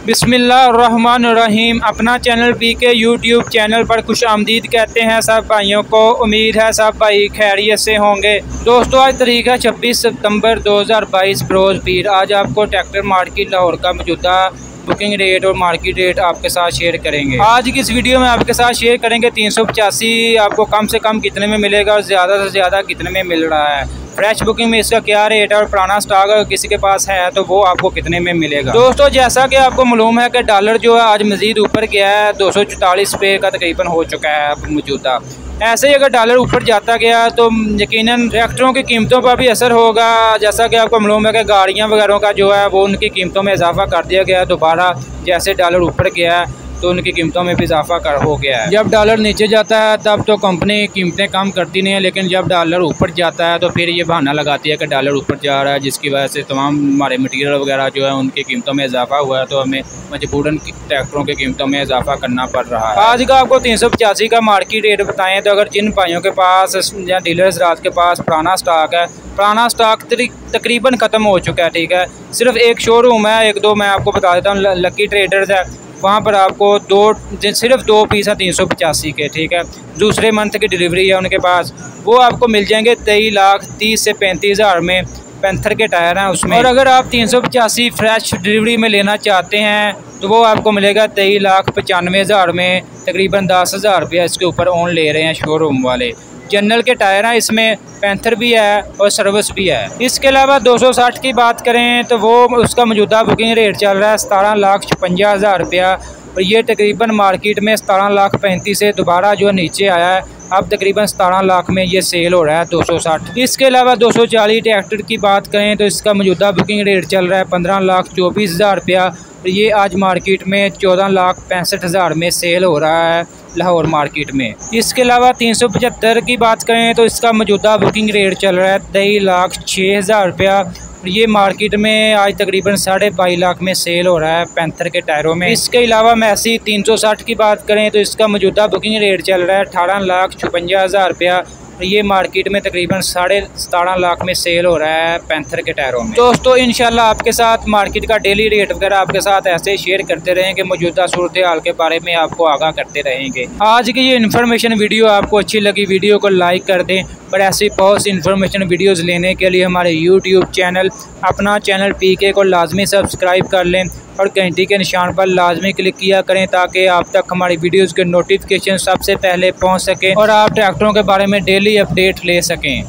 बिस्मिल्लाहिर्रहमानिर्रहीम। अपना चैनल पीके YouTube channel पर खुश आमदीद कहते हैं सब भाइयों को। उम्मीद है सब भाई खैरियत से होंगे। दोस्तों आज तारीख है 26 सितंबर 2022 बरोज़ पीर। आज आपको ट्रैक्टर मार्केट लाहौर का मौजूदा बुकिंग रेट और मार्केट रेट आपके साथ शेयर करेंगे। आज की इस वीडियो में आपके साथ शेयर करेंगे 385 आपको कम से कम कितने में मिलेगा और ज़्यादा से ज़्यादा कितने में मिल रहा है। फ्रेश बुकिंग में इसका क्या रेट है और पुराना स्टॉक अगर किसी के पास है तो वो आपको कितने में मिलेगा। दोस्तों जैसा कि आपको मालूम है कि डॉलर जो है आज मज़ीद ऊपर गया है, 244 पे का तकरीबन हो चुका है अब मौजूदा। ऐसे ही अगर डॉलर ऊपर जाता गया तो यकीनन ट्रैक्टरों की कीमतों पर भी असर होगा। जैसा कि आपको मालूम है कि गाड़ियाँ वगैरह का जो है वो उनकी कीमतों में इजाफा कर दिया गया है दोबारा। जैसे डॉलर ऊपर गया है तो उनकी कीमतों में भी इजाफा हो गया है। जब डॉलर नीचे जाता है तब तो कंपनी कीमतें कम करती नहीं है, लेकिन जब डॉलर ऊपर जाता है तो फिर ये बहाना लगाती है कि डॉलर ऊपर जा रहा है, जिसकी वजह से तमाम हमारे मटीरियल वगैरह जो है उनकी कीमतों में इजाफा हुआ है, तो हमें मजबूरन ट्रैक्टरों की कीमतों में इजाफा करना पड़ रहा है। आज का आपको 385 का मार्केट रेट बताएं तो अगर जिन भाइयों के पास या डीलर्स रात के पास पुराना स्टॉक है, पुराना स्टॉक तकरीबन ख़त्म हो चुका है, ठीक है, सिर्फ एक शोरूम है, एक दो मैं आपको बता देता हूँ, लकी ट्रेडर्स है, वहाँ पर आपको सिर्फ दो पीस है 385 के, ठीक है। दूसरे मंथ की डिलीवरी है उनके पास, वो आपको मिल जाएंगे 23,30,000 से 35,000 में। पैंथर के टायर हैं उसमें। और अगर आप 385 फ्रेश डिलीवरी में लेना चाहते हैं तो वो आपको मिलेगा 23,95,000 में। तकरीबन 10,000 रुपया इसके ऊपर ऑन ले रहे हैं शोरूम वाले। जनरल के टायर हैं इसमें, पैंथर भी है और सर्विस भी है। इसके अलावा 260 की बात करें तो वो उसका मौजूदा बुकिंग रेट चल रहा है 17,56,000 रुपया, और ये तकरीबन मार्केट में 17,35,000 से दोबारा जो नीचे आया है, अब तकरीबन 17 लाख में ये सेल हो रहा है 260। इसके अलावा 240 ट्रैक्टर की बात करें तो इसका मौजूदा बुकिंग रेट चल रहा है 15,24,000 रुपया, और ये आज मार्केट में 14,65,000 में सेल हो रहा है लाहौर मार्केट में। इसके अलावा 375 की बात करें तो इसका मौजूदा बुकिंग रेट चल रहा है 23,06,000 रुपया, ये मार्केट में आज तकरीबन 22.5 लाख में सेल हो रहा है पैंथर के टायरों में। इसके अलावा मैसी 360 की बात करें तो इसका मौजूदा बुकिंग रेट चल रहा है 18,56,000 रुपया, ये मार्केट में तकरीबन 17.5 लाख में सेल हो रहा है पैंथर के टायरों में। दोस्तों इंशाल्लाह आपके साथ मार्केट का डेली रेट वगैरह आपके साथ ऐसे ही शेयर करते रहेंगे, मौजूदा सूरत हाल के बारे में आपको आगाह करते रहेंगे। आज की ये इन्फॉर्मेशन वीडियो आपको अच्छी लगी, वीडियो को लाइक कर दें, पर ऐसी बहुत सी इन्फॉर्मेशन वीडियोज़ लेने के लिए हमारे यूट्यूब चैनल अपना चैनल पीके को लाजमी सब्सक्राइब कर लें और घंटी के निशान पर लाजमी क्लिक किया करें ताकि आप तक हमारी वीडियोस के नोटिफिकेशन सबसे पहले पहुंच सकें और आप ट्रैक्टरों के बारे में डेली अपडेट ले सकें।